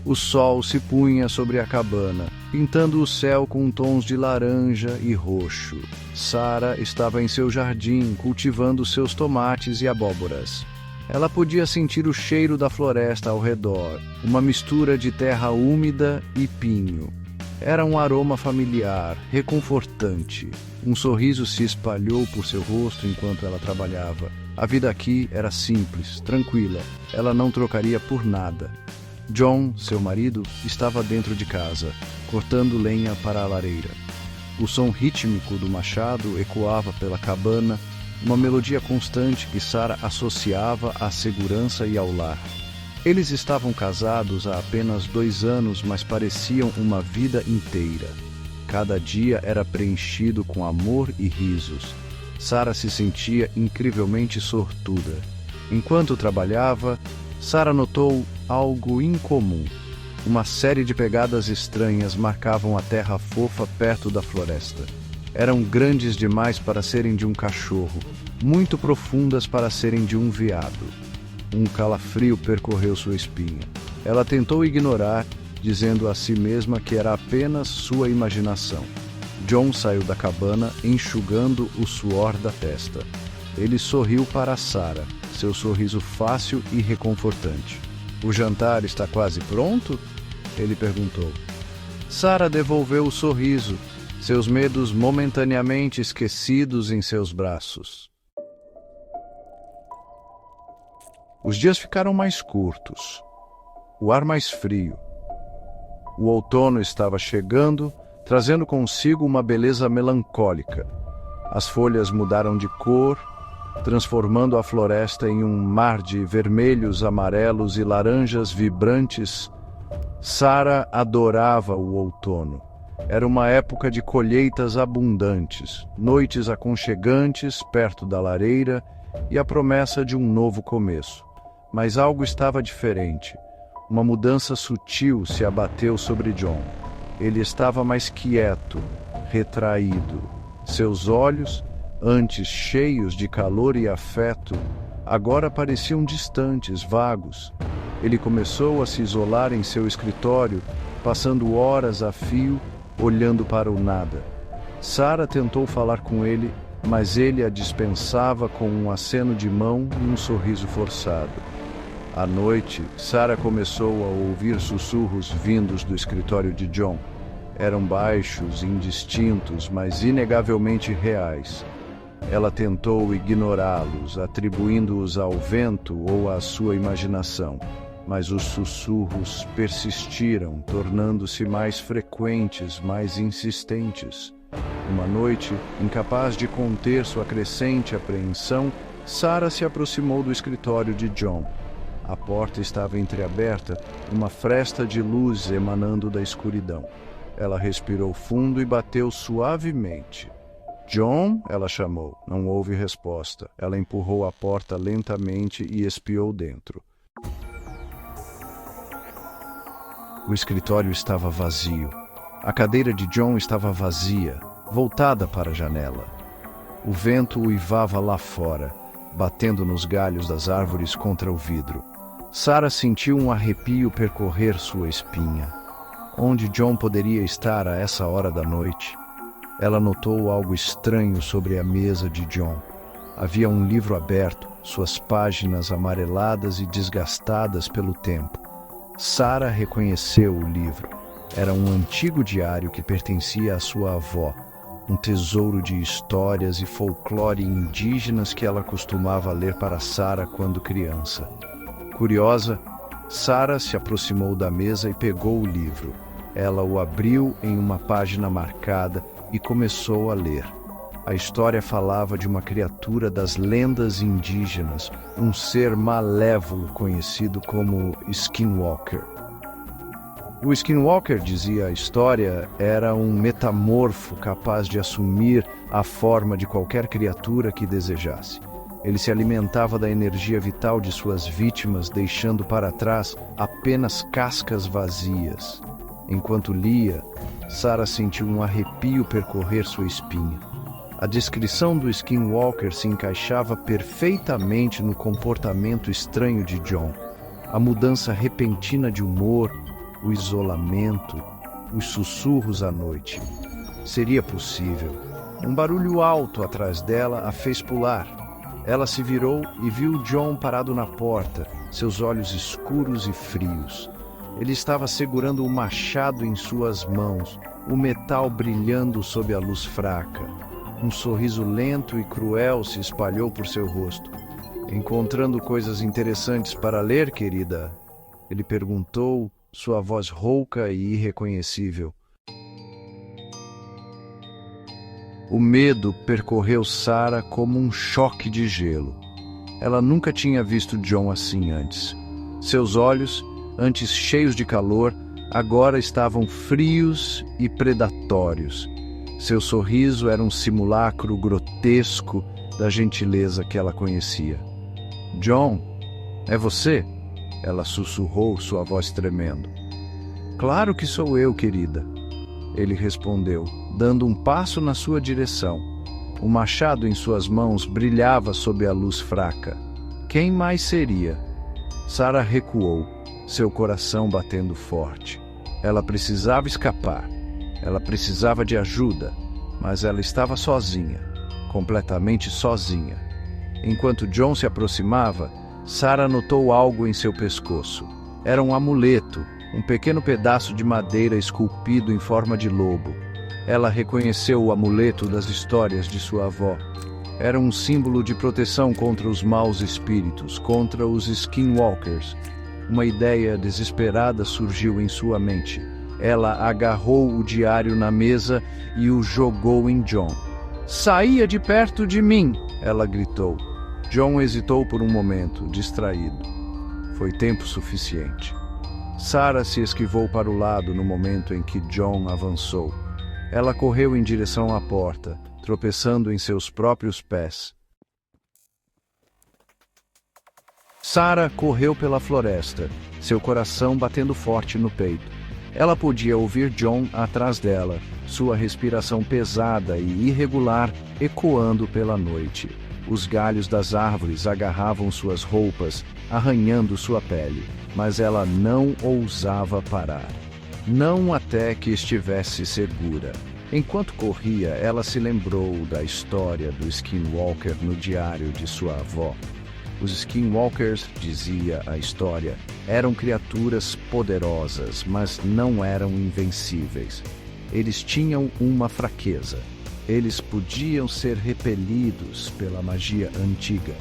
O sol se punha sobre a cabana, pintando o céu com tons de laranja e roxo. Sarah estava em seu jardim, cultivando seus tomates e abóboras. Ela podia sentir o cheiro da floresta ao redor, uma mistura de terra úmida e pinho. Era um aroma familiar, reconfortante. Um sorriso se espalhou por seu rosto enquanto ela trabalhava. A vida aqui era simples, tranquila. Ela não trocaria por nada. John, seu marido, estava dentro de casa, cortando lenha para a lareira. O som rítmico do machado ecoava pela cabana, uma melodia constante que Sarah associava à segurança e ao lar. Eles estavam casados há apenas 2 anos, mas pareciam uma vida inteira. Cada dia era preenchido com amor e risos. Sarah se sentia incrivelmente sortuda. Enquanto trabalhava, Sarah notou algo incomum. Uma série de pegadas estranhas marcavam a terra fofa perto da floresta. Eram grandes demais para serem de um cachorro, muito profundas para serem de um veado. Um calafrio percorreu sua espinha. Ela tentou ignorar, dizendo a si mesma que era apenas sua imaginação. John saiu da cabana, enxugando o suor da testa. Ele sorriu para Sarah, seu sorriso fácil e reconfortante. "O jantar está quase pronto?" ele perguntou. Sarah devolveu o sorriso, seus medos momentaneamente esquecidos em seus braços. Os dias ficaram mais curtos, o ar mais frio. O outono estava chegando, trazendo consigo uma beleza melancólica. As folhas mudaram de cor, transformando a floresta em um mar de vermelhos, amarelos e laranjas vibrantes. Sarah adorava o outono. Era uma época de colheitas abundantes, noites aconchegantes perto da lareira e a promessa de um novo começo. Mas algo estava diferente. Uma mudança sutil se abateu sobre John. Ele estava mais quieto, retraído. Seus olhos, antes cheios de calor e afeto, agora pareciam distantes, vagos. Ele começou a se isolar em seu escritório, passando horas a fio, olhando para o nada. Sarah tentou falar com ele, mas ele a dispensava com um aceno de mão e um sorriso forçado. À noite, Sarah começou a ouvir sussurros vindos do escritório de John. Eram baixos, indistintos, mas inegavelmente reais. Ela tentou ignorá-los, atribuindo-os ao vento ou à sua imaginação. Mas os sussurros persistiram, tornando-se mais frequentes, mais insistentes. Uma noite, incapaz de conter sua crescente apreensão, Sarah se aproximou do escritório de John. A porta estava entreaberta, uma fresta de luz emanando da escuridão. Ela respirou fundo e bateu suavemente. "John?" ela chamou. Não houve resposta. Ela empurrou a porta lentamente e espiou dentro. O escritório estava vazio. A cadeira de John estava vazia, voltada para a janela. O vento uivava lá fora, batendo nos galhos das árvores contra o vidro. Sarah sentiu um arrepio percorrer sua espinha. Onde John poderia estar a essa hora da noite? Ela notou algo estranho sobre a mesa de John. Havia um livro aberto, suas páginas amareladas e desgastadas pelo tempo. Sarah reconheceu o livro. Era um antigo diário que pertencia à sua avó, um tesouro de histórias e folclore indígenas que ela costumava ler para Sarah quando criança. Curiosa, Sarah se aproximou da mesa e pegou o livro. Ela o abriu em uma página marcada e começou a ler. A história falava de uma criatura das lendas indígenas, um ser malévolo conhecido como Skinwalker. O Skinwalker, dizia a história, era um metamorfo capaz de assumir a forma de qualquer criatura que desejasse. Ele se alimentava da energia vital de suas vítimas, deixando para trás apenas cascas vazias. Enquanto lia, Sarah sentiu um arrepio percorrer sua espinha. A descrição do Skinwalker se encaixava perfeitamente no comportamento estranho de John. A mudança repentina de humor, o isolamento, os sussurros à noite. Seria possível. Um barulho alto atrás dela a fez pular. Ela se virou e viu John parado na porta, seus olhos escuros e frios. Ele estava segurando um machado em suas mãos, o metal brilhando sob a luz fraca. Um sorriso lento e cruel se espalhou por seu rosto. "Encontrando coisas interessantes para ler, querida?" Ele perguntou, sua voz rouca e irreconhecível. O medo percorreu Sarah como um choque de gelo. Ela nunca tinha visto John assim antes. Seus olhos, antes cheios de calor, agora estavam frios e predatórios. Seu sorriso era um simulacro grotesco da gentileza que ela conhecia. "John, é você?" Ela sussurrou, sua voz tremendo. "Claro que sou eu, querida." Ele respondeu, dando um passo na sua direção. O machado em suas mãos brilhava sob a luz fraca. Quem mais seria? Sarah recuou, seu coração batendo forte. Ela precisava escapar. Ela precisava de ajuda, mas ela estava sozinha, completamente sozinha. Enquanto John se aproximava, Sarah notou algo em seu pescoço. Era um amuleto, um pequeno pedaço de madeira esculpido em forma de lobo. Ela reconheceu o amuleto das histórias de sua avó. Era um símbolo de proteção contra os maus espíritos, contra os Skinwalkers. Uma ideia desesperada surgiu em sua mente. Ela agarrou o diário na mesa e o jogou em John. "Saia de perto de mim!" ela gritou. John hesitou por um momento, distraído. Foi tempo suficiente. Sarah se esquivou para o lado no momento em que John avançou. Ela correu em direção à porta, tropeçando em seus próprios pés. Sarah correu pela floresta, seu coração batendo forte no peito. Ela podia ouvir John atrás dela, sua respiração pesada e irregular ecoando pela noite. Os galhos das árvores agarravam suas roupas, arranhando sua pele, mas ela não ousava parar. Não até que estivesse segura. Enquanto corria, ela se lembrou da história do Skinwalker no diário de sua avó. Os Skinwalkers, dizia a história, eram criaturas poderosas, mas não eram invencíveis. Eles tinham uma fraqueza. Eles podiam ser repelidos pela magia antiga,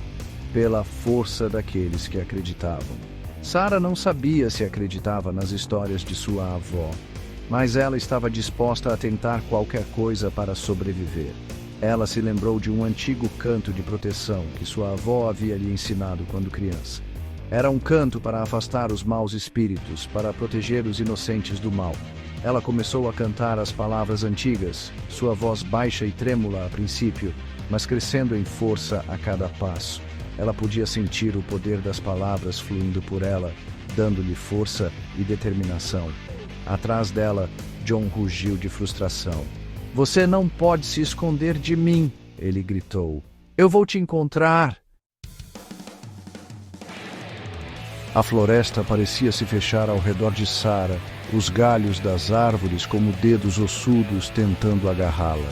pela força daqueles que acreditavam. Sarah não sabia se acreditava nas histórias de sua avó, mas ela estava disposta a tentar qualquer coisa para sobreviver. Ela se lembrou de um antigo canto de proteção que sua avó havia lhe ensinado quando criança. Era um canto para afastar os maus espíritos, para proteger os inocentes do mal. Ela começou a cantar as palavras antigas, sua voz baixa e trêmula a princípio, mas crescendo em força a cada passo. Ela podia sentir o poder das palavras fluindo por ela, dando-lhe força e determinação. Atrás dela, John rugiu de frustração. "Você não pode se esconder de mim!" ele gritou. "Eu vou te encontrar!" A floresta parecia se fechar ao redor de Sarah, os galhos das árvores como dedos ossudos tentando agarrá-la.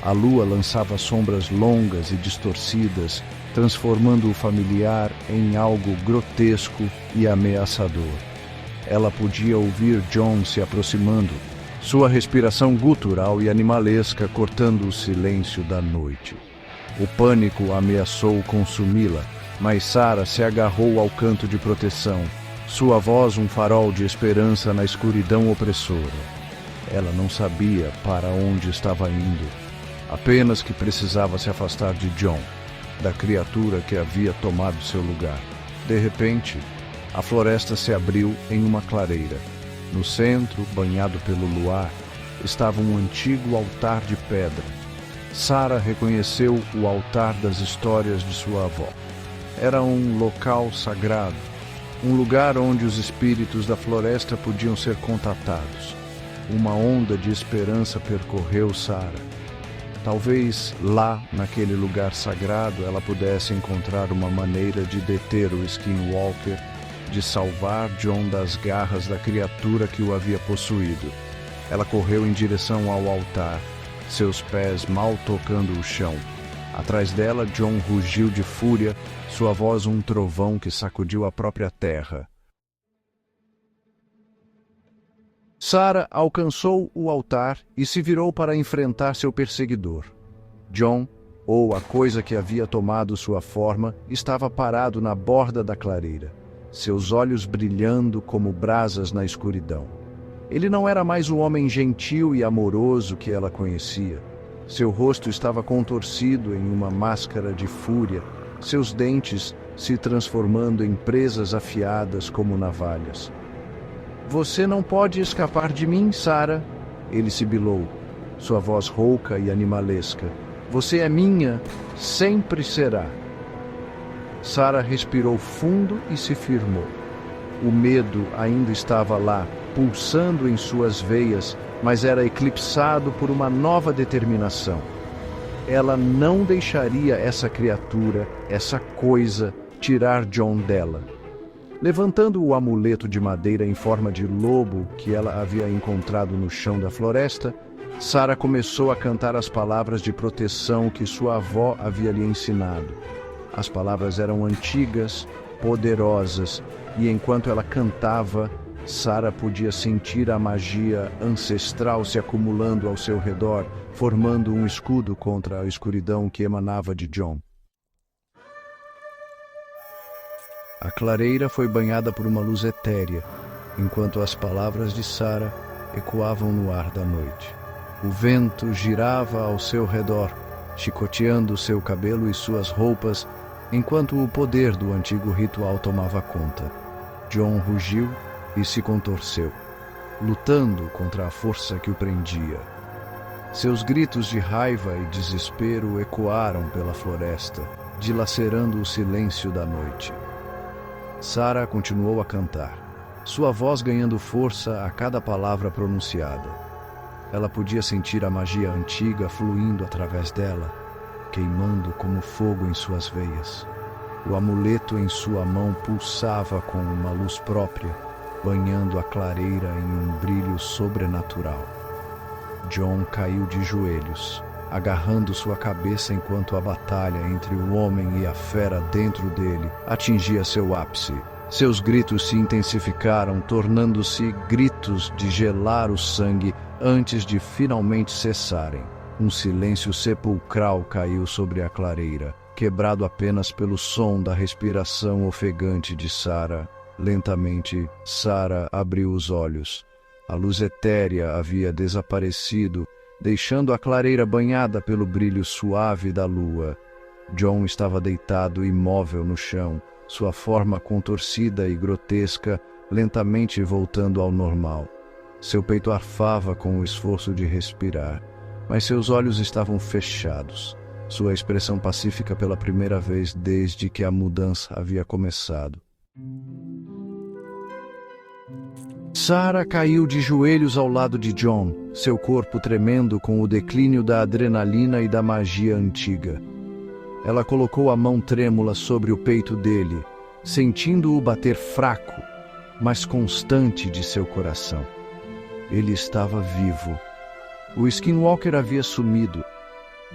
A lua lançava sombras longas e distorcidas, transformando o familiar em algo grotesco e ameaçador. Ela podia ouvir John se aproximando, sua respiração gutural e animalesca cortando o silêncio da noite. O pânico ameaçou consumi-la, mas Sarah se agarrou ao canto de proteção, sua voz um farol de esperança na escuridão opressora. Ela não sabia para onde estava indo, apenas que precisava se afastar de John, da criatura que havia tomado seu lugar. De repente, a floresta se abriu em uma clareira. No centro, banhado pelo luar, estava um antigo altar de pedra. Sarah reconheceu o altar das histórias de sua avó. Era um local sagrado, um lugar onde os espíritos da floresta podiam ser contatados. Uma onda de esperança percorreu Sarah. Talvez lá, naquele lugar sagrado, ela pudesse encontrar uma maneira de deter o Skinwalker, de salvar Jon das garras da criatura que o havia possuído. Ela correu em direção ao altar, seus pés mal tocando o chão. Atrás dela, Jon rugiu de fúria, sua voz um trovão que sacudiu a própria terra. Sara alcançou o altar e se virou para enfrentar seu perseguidor. Jon, ou a coisa que havia tomado sua forma, estava parado na borda da clareira, seus olhos brilhando como brasas na escuridão. Ele não era mais o homem gentil e amoroso que ela conhecia. Seu rosto estava contorcido em uma máscara de fúria, seus dentes se transformando em presas afiadas como navalhas. "Você não pode escapar de mim, Sara", ele sibilou, sua voz rouca e animalesca. "Você é minha, sempre será." Sara respirou fundo e se firmou. O medo ainda estava lá, pulsando em suas veias, mas era eclipsado por uma nova determinação. Ela não deixaria essa criatura, essa coisa, tirar Jon dela. Levantando o amuleto de madeira em forma de lobo que ela havia encontrado no chão da floresta, Sara começou a cantar as palavras de proteção que sua avó havia lhe ensinado. As palavras eram antigas, poderosas, e enquanto ela cantava, Sara podia sentir a magia ancestral se acumulando ao seu redor, formando um escudo contra a escuridão que emanava de Jon. A clareira foi banhada por uma luz etérea, enquanto as palavras de Sara ecoavam no ar da noite. O vento girava ao seu redor, chicoteando seu cabelo e suas roupas, enquanto o poder do antigo ritual tomava conta. Jon rugiu e se contorceu, lutando contra a força que o prendia. Seus gritos de raiva e desespero ecoaram pela floresta, dilacerando o silêncio da noite. Sara continuou a cantar, sua voz ganhando força a cada palavra pronunciada. Ela podia sentir a magia antiga fluindo através dela, queimando como fogo em suas veias. O amuleto em sua mão pulsava com uma luz própria, banhando a clareira em um brilho sobrenatural. Jon caiu de joelhos, agarrando sua cabeça enquanto a batalha entre o homem e a fera dentro dele atingia seu ápice. Seus gritos se intensificaram, tornando-se gritos de gelar o sangue antes de finalmente cessarem. Um silêncio sepulcral caiu sobre a clareira, quebrado apenas pelo som da respiração ofegante de Sara. Lentamente, Sara abriu os olhos. A luz etérea havia desaparecido, deixando a clareira banhada pelo brilho suave da lua. Jon estava deitado imóvel no chão, sua forma contorcida e grotesca lentamente voltando ao normal. Seu peito arfava com o esforço de respirar, mas seus olhos estavam fechados, sua expressão pacífica pela primeira vez desde que a mudança havia começado. Sara caiu de joelhos ao lado de Jon, seu corpo tremendo com o declínio da adrenalina e da magia antiga. Ela colocou a mão trêmula sobre o peito dele, sentindo-o bater fraco, mas constante de seu coração. Ele estava vivo. O Skinwalker havia sumido,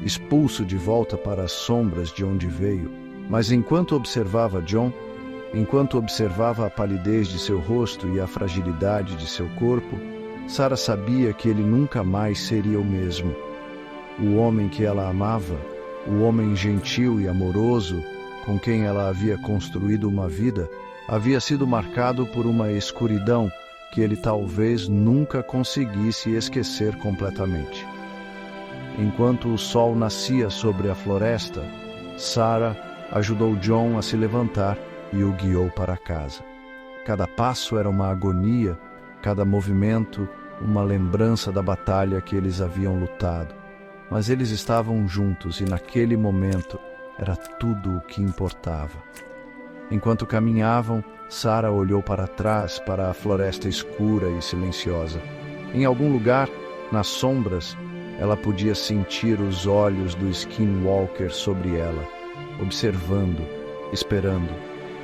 expulso de volta para as sombras de onde veio, mas enquanto observava Jon, enquanto observava a palidez de seu rosto e a fragilidade de seu corpo, Sara sabia que ele nunca mais seria o mesmo. O homem que ela amava, o homem gentil e amoroso com quem ela havia construído uma vida, havia sido marcado por uma escuridão que ele talvez nunca conseguisse esquecer completamente. Enquanto o sol nascia sobre a floresta, Sara ajudou Jon a se levantar e o guiou para casa. Cada passo era uma agonia, cada movimento uma lembrança da batalha que eles haviam lutado. Mas eles estavam juntos e naquele momento era tudo o que importava. Enquanto caminhavam, Sara olhou para trás para a floresta escura e silenciosa. Em algum lugar, nas sombras, ela podia sentir os olhos do Skinwalker sobre ela, observando, esperando.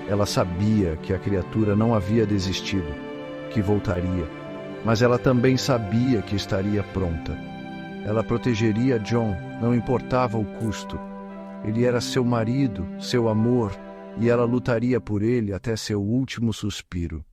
Ela sabia que a criatura não havia desistido, que voltaria, mas ela também sabia que estaria pronta. Ela protegeria John, não importava o custo. Ele era seu marido, seu amor, e ela lutaria por ele até seu último suspiro.